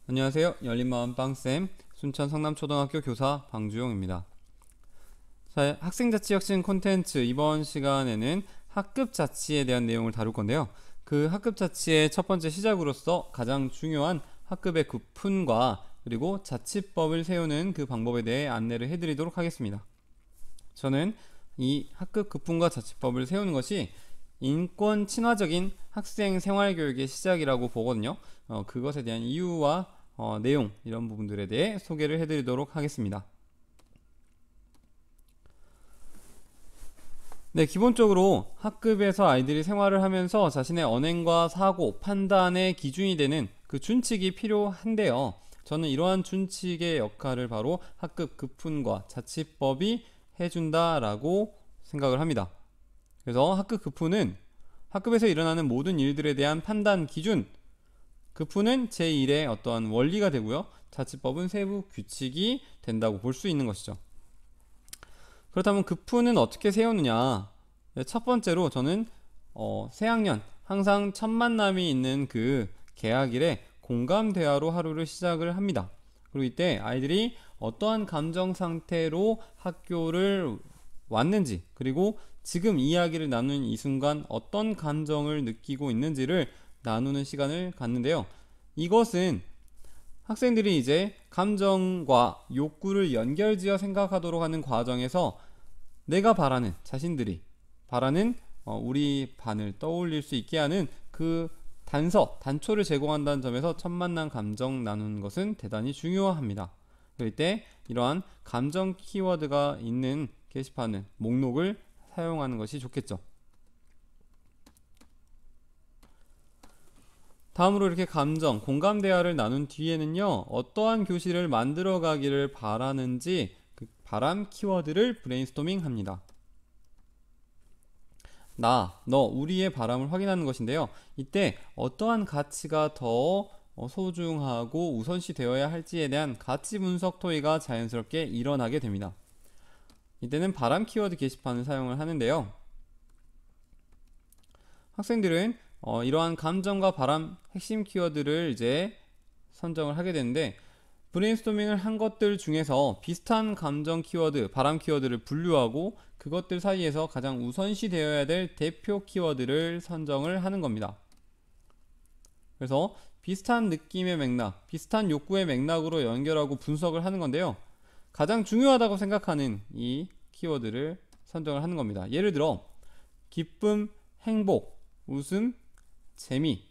안녕하세요. 열린마음 빵쌤, 순천 성남초등학교 교사 방주용입니다. 자, 학생자치혁신 콘텐츠 이번 시간에는 학급자치에 대한 내용을 다룰 건데요. 그 학급자치의 첫 번째 시작으로서 가장 중요한 학급의 구분과 그리고 자치법을 세우는 그 방법에 대해 안내를 해드리도록 하겠습니다. 저는 이 학급 구분과 자치법을 세우는 것이 인권 친화적인 학생 생활교육의 시작이라고 보거든요. 그것에 대한 이유와 내용 이런 부분들에 대해 소개를 해드리도록 하겠습니다. 네, 기본적으로 학급에서 아이들이 생활을 하면서 자신의 언행과 사고, 판단의 기준이 되는 그 준칙이 필요한데요. 저는 이러한 준칙의 역할을 바로 학급 급훈과 자치법이 해준다라고 생각을 합니다. 그래서 학급 급훈은 학급에서 일어나는 모든 일들에 대한 판단 기준, 급훈은 제1의 어떠한 원리가 되고요. 자치법은 세부 규칙이 된다고 볼 수 있는 것이죠. 그렇다면 급훈은 어떻게 세우느냐? 네, 첫 번째로 저는 새학년 항상 첫 만남이 있는 그 개학일에 공감 대화로 하루를 시작을 합니다. 그리고 이때 아이들이 어떠한 감정 상태로 학교를 왔는지, 그리고 지금 이야기를 나누는 이 순간 어떤 감정을 느끼고 있는지를 나누는 시간을 갖는데요. 이것은 학생들이 이제 감정과 욕구를 연결지어 생각하도록 하는 과정에서 내가 바라는, 자신들이 바라는 우리 반을 떠올릴 수 있게 하는 그 단초를 제공한다는 점에서 첫 만남 감정 나누는 것은 대단히 중요합니다. 그럴 때 이러한 감정 키워드가 있는 게시판을, 목록을 사용하는 것이 좋겠죠. 다음으로 이렇게 감정, 공감 대화를 나눈 뒤에는요, 어떠한 교실을 만들어 가기를 바라는지 그 바람 키워드를 브레인스토밍 합니다. 너, 우리의 바람을 확인하는 것인데요. 이때 어떠한 가치가 더 소중하고 우선시 되어야 할지에 대한 가치 분석 토의가 자연스럽게 일어나게 됩니다. 이때는 바람 키워드 게시판을 사용을 하는데요. 학생들은 이러한 감정과 바람 핵심 키워드를 이제 선정을 하게 되는데, 브레인스토밍을 한 것들 중에서 비슷한 감정 키워드, 바람 키워드를 분류하고 그것들 사이에서 가장 우선시 되어야 될 대표 키워드를 선정을 하는 겁니다. 그래서 비슷한 느낌의 맥락, 비슷한 욕구의 맥락으로 연결하고 분석을 하는 건데요. 가장 중요하다고 생각하는 이 키워드를 선정을 하는 겁니다. 예를 들어 기쁨, 행복, 웃음, 재미,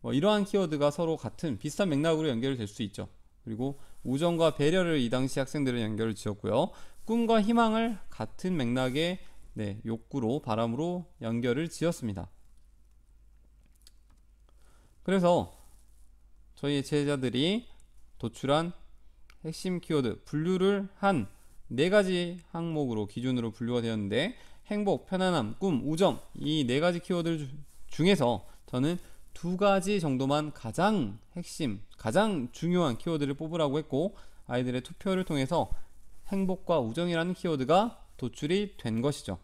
이러한 키워드가 서로 같은 비슷한 맥락으로 연결될 수 있죠. 그리고 우정과 배려를 이 당시 학생들은 연결을 지었고요. 꿈과 희망을 같은 맥락의 욕구로, 바람으로 연결을 지었습니다. 그래서 저희 제자들이 도출한 핵심 키워드 분류를 한 4가지 항목으로 기준으로 분류가 되었는데, 행복, 편안함, 꿈, 우정, 이 4가지 키워드 중에서 저는 2가지 정도만 가장 핵심, 가장 중요한 키워드를 뽑으라고 했고, 아이들의 투표를 통해서 행복과 우정이라는 키워드가 도출이 된 것이죠.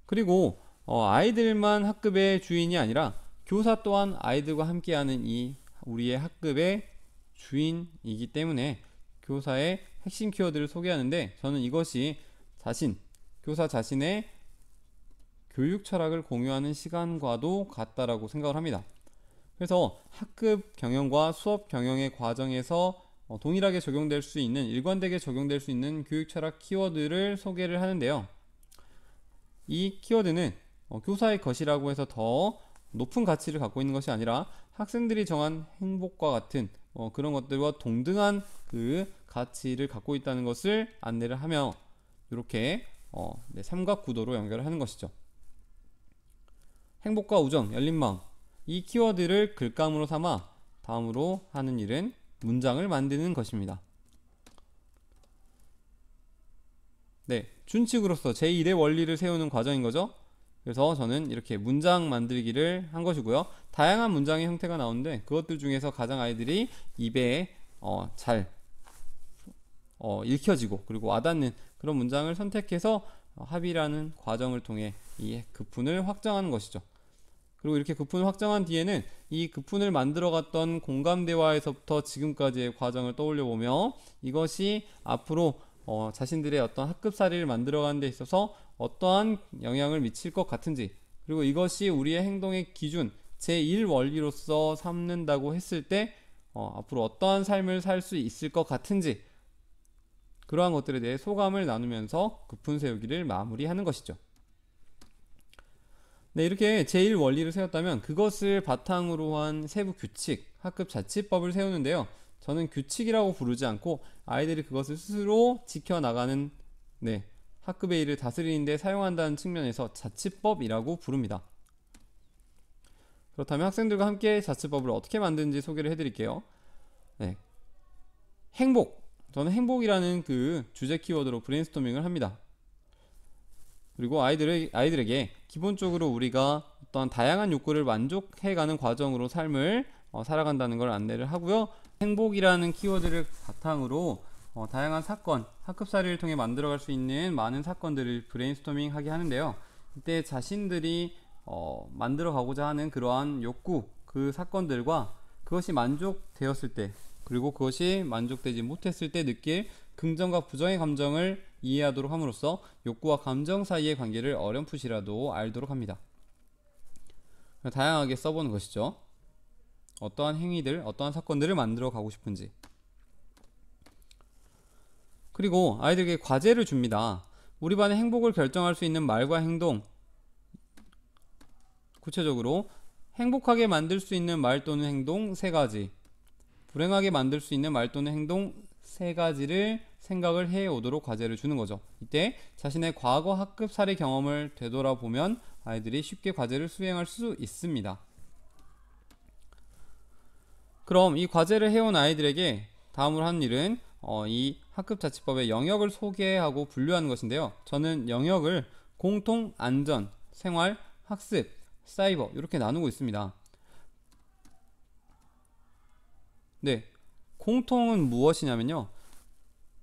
그리고 아이들만 학급의 주인이 아니라 교사 또한 아이들과 함께하는 이 우리의 학급의 주인이기 때문에 교사의 핵심 키워드를 소개하는데, 저는 이것이 교사 자신의 교육 철학을 공유하는 시간과도 같다라고 생각을 합니다. 그래서 학급 경영과 수업 경영의 과정에서 동일하게 적용될 수 있는, 일관되게 적용될 수 있는 교육 철학 키워드를 소개를 하는데요. 이 키워드는 교사의 것이라고 해서 더 높은 가치를 갖고 있는 것이 아니라 학생들이 정한 행복과 같은 그런 것들과 동등한 그 가치를 갖고 있다는 것을 안내를 하며 이렇게 삼각구도로 연결을 하는 것이죠. 행복과 우정, 열린마음, 이 키워드를 글감으로 삼아 다음으로 하는 일은 문장을 만드는 것입니다. 준칙으로서 제1의 원리를 세우는 과정인 거죠. 그래서 저는 이렇게 문장 만들기를 한 것이고요. 다양한 문장의 형태가 나오는데 그것들 중에서 가장 아이들이 입에 잘 읽혀지고 그리고 와닿는 그런 문장을 선택해서 합의라는 과정을 통해 이 급훈을 확정하는 것이죠. 그리고 이렇게 급훈을 확정한 뒤에는 이 급훈을 만들어갔던 공감대화에서부터 지금까지의 과정을 떠올려 보며 이것이 앞으로 자신들의 어떤 학급사리를 만들어가는 데 있어서 어떠한 영향을 미칠 것 같은지, 그리고 이것이 우리의 행동의 기준 제1원리로서 삼는다고 했을 때 앞으로 어떠한 삶을 살 수 있을 것 같은지, 그러한 것들에 대해 소감을 나누면서 급훈 세우기를 마무리하는 것이죠. 네, 이렇게 제1원리를 세웠다면 그것을 바탕으로 한 세부 규칙, 학급 자치법을 세우는데요. 저는 규칙이라고 부르지 않고 아이들이 그것을 스스로 지켜나가는, 학급의 일을 다스리는 데 사용한다는 측면에서 자치법이라고 부릅니다. 그렇다면 학생들과 함께 자치법을 어떻게 만드는지 소개를 해드릴게요. 네, 행복. 저는 행복이라는 그 주제 키워드로 브레인스토밍을 합니다. 그리고 아이들에게 기본적으로 우리가 어떤 다양한 욕구를 만족해가는 과정으로 삶을 살아간다는 걸 안내를 하고요. 행복이라는 키워드를 바탕으로 다양한 사건, 학급사리를 통해 만들어갈 수 있는 많은 사건들을 브레인스토밍 하게 하는데요. 이때 자신들이 만들어가고자 하는 그러한 욕구, 그 사건들과 그것이 만족되었을 때, 그리고 그것이 만족되지 못했을 때 느낄 긍정과 부정의 감정을 이해하도록 함으로써 욕구와 감정 사이의 관계를 어렴풋이라도 알도록 합니다. 다양하게 써보는 것이죠. 어떠한 행위들, 어떠한 사건들을 만들어 가고 싶은지. 그리고 아이들에게 과제를 줍니다. 우리 반의 행복을 결정할 수 있는 말과 행동, 구체적으로 행복하게 만들 수 있는 말 또는 행동 3가지, 불행하게 만들 수 있는 말 또는 행동 3가지를 생각을 해오도록 과제를 주는 거죠. 이때 자신의 과거 학급 사례 경험을 되돌아보면 아이들이 쉽게 과제를 수행할 수 있습니다. 그럼 이 과제를 해온 아이들에게 다음으로 하는 일은 이 학급 자치법의 영역을 소개하고 분류하는 것인데요. 저는 영역을 공통, 안전, 생활, 학습, 사이버 이렇게 나누고 있습니다. 네, 공통은 무엇이냐면요,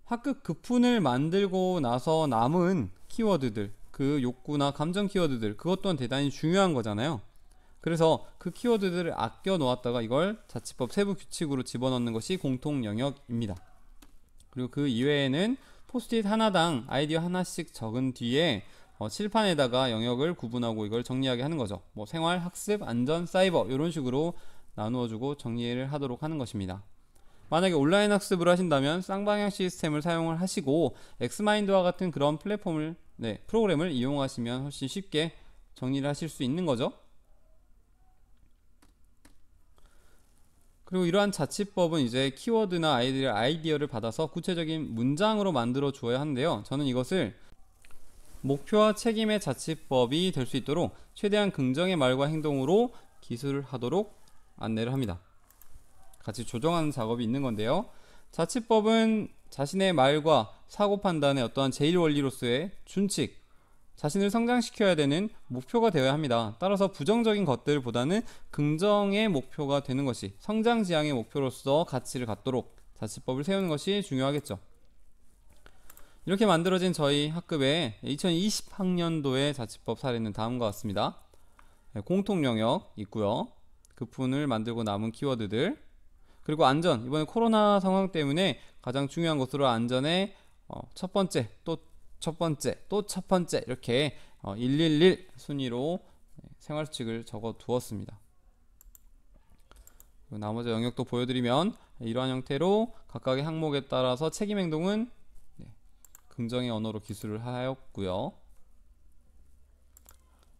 학급 급훈을 만들고 나서 남은 키워드들, 그 욕구나 감정 키워드들, 그것 또한 대단히 중요한 거잖아요. 그래서 그 키워드들을 아껴 놓았다가 이걸 자치법 세부 규칙으로 집어넣는 것이 공통 영역입니다. 그리고 그 이외에는 포스트잇 하나당 아이디어 하나씩 적은 뒤에 칠판에다가 영역을 구분하고 이걸 정리하게 하는 거죠. 뭐 생활, 학습, 안전, 사이버 이런 식으로 나누어주고 정리를 하도록 하는 것입니다. 만약에 온라인 학습을 하신다면 쌍방향 시스템을 사용을 하시고 엑스마인드와 같은 그런 프로그램을 이용하시면 훨씬 쉽게 정리를 하실 수 있는 거죠. 그리고 이러한 자치법은 이제 키워드나 아이들의 아이디어를 받아서 구체적인 문장으로 만들어 주어야 하는데요. 저는 이것을 목표와 책임의 자치법이 될 수 있도록 최대한 긍정의 말과 행동으로 기술을 하도록 안내를 합니다. 같이 조정하는 작업이 있는 건데요. 자치법은 자신의 말과 사고 판단의 어떠한 제1원리로서의 준칙, 자신을 성장시켜야 되는 목표가 되어야 합니다. 따라서 부정적인 것들보다는 긍정의 목표가 되는 것이 성장지향의 목표로서 가치를 갖도록 자치법을 세우는 것이 중요하겠죠. 이렇게 만들어진 저희 학급의 2020학년도의 자치법 사례는 다음과 같습니다. 공통 영역 있고요. 급훈을 만들고 남은 키워드들, 그리고 안전, 이번에 코로나 상황 때문에 가장 중요한 것으로 안전의 첫 번째, 또 첫 번째, 또 첫 번째 이렇게 111 순위로 생활수칙을 적어 두었습니다. 나머지 영역도 보여드리면 이러한 형태로 각각의 항목에 따라서 책임 행동은 긍정의 언어로 기술을 하였고요.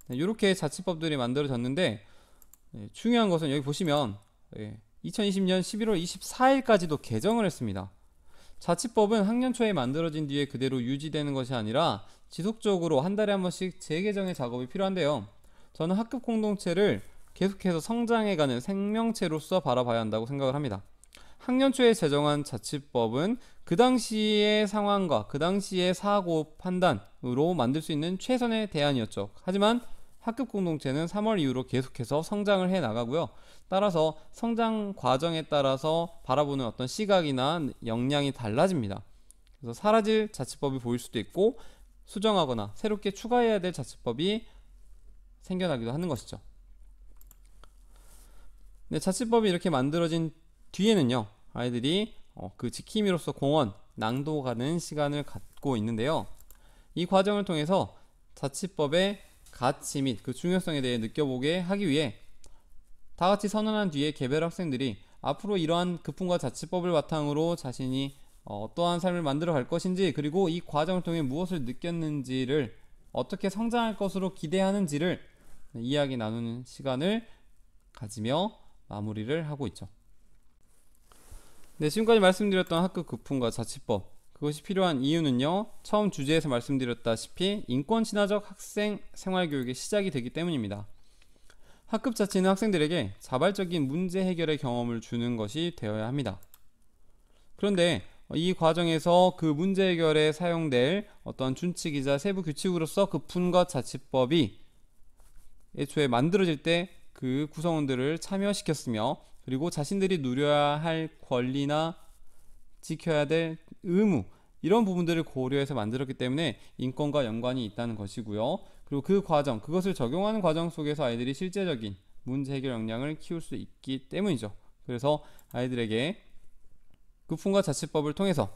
이렇게 자치법들이 만들어졌는데 중요한 것은 여기 보시면 2020년 11월 24일까지도 개정을 했습니다. 자치법은 학년 초에 만들어진 뒤에 그대로 유지되는 것이 아니라 지속적으로 한 달에 한 번씩 재개정의 작업이 필요한데요. 저는 학급 공동체를 계속해서 성장해가는 생명체로서 바라봐야 한다고 생각을 합니다. 학년 초에 제정한 자치법은 그 당시의 상황과 그 당시의 사고 판단으로 만들 수 있는 최선의 대안이었죠. 하지만 학급 공동체는 3월 이후로 계속해서 성장을 해 나가고요. 따라서 성장 과정에 따라서 바라보는 어떤 시각이나 역량이 달라집니다. 그래서 사라질 자치법이 보일 수도 있고 수정하거나 새롭게 추가해야 될 자치법이 생겨나기도 하는 것이죠. 네, 자치법이 이렇게 만들어진 뒤에는요, 아이들이 그 지킴이로서 공원, 낭도 가는 시간을 갖고 있는데요. 이 과정을 통해서 자치법의 가치 및 그 중요성에 대해 느껴보게 하기 위해 다 같이 선언한 뒤에 개별 학생들이 앞으로 이러한 급품과 자치법을 바탕으로 자신이 어떠한 삶을 만들어 갈 것인지, 그리고 이 과정을 통해 무엇을 느꼈는지를, 어떻게 성장할 것으로 기대하는지를 이야기 나누는 시간을 가지며 마무리를 하고 있죠. 네, 지금까지 말씀드렸던 학급 급품과 자치법, 그것이 필요한 이유는요, 처음 주제에서 말씀드렸다시피 인권 친화적 학생 생활 교육의 시작이 되기 때문입니다. 학급 자치는 학생들에게 자발적인 문제 해결의 경험을 주는 것이 되어야 합니다. 그런데 이 과정에서 그 문제 해결에 사용될 어떤 준칙이자 세부 규칙으로서 급품과 자치법이 애초에 만들어질 때 그 구성원들을 참여시켰으며, 그리고 자신들이 누려야 할 권리나 지켜야 될 의무, 이런 부분들을 고려해서 만들었기 때문에 인권과 연관이 있다는 것이고요. 그리고 그 과정, 그것을 적용하는 과정 속에서 아이들이 실제적인 문제 해결 역량을 키울 수 있기 때문이죠. 그래서 아이들에게 급품과 자치법을 통해서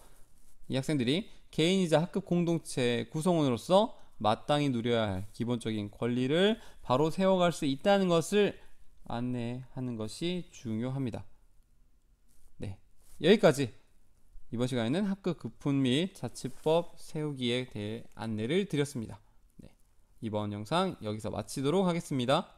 이 학생들이 개인이자 학급 공동체 구성원으로서 마땅히 누려야 할 기본적인 권리를 바로 세워갈 수 있다는 것을 안내하는 것이 중요합니다. 네, 여기까지 이번 시간에는 학급 급품 및 자치법 세우기에 대해 안내를 드렸습니다. 네, 이번 영상 여기서 마치도록 하겠습니다.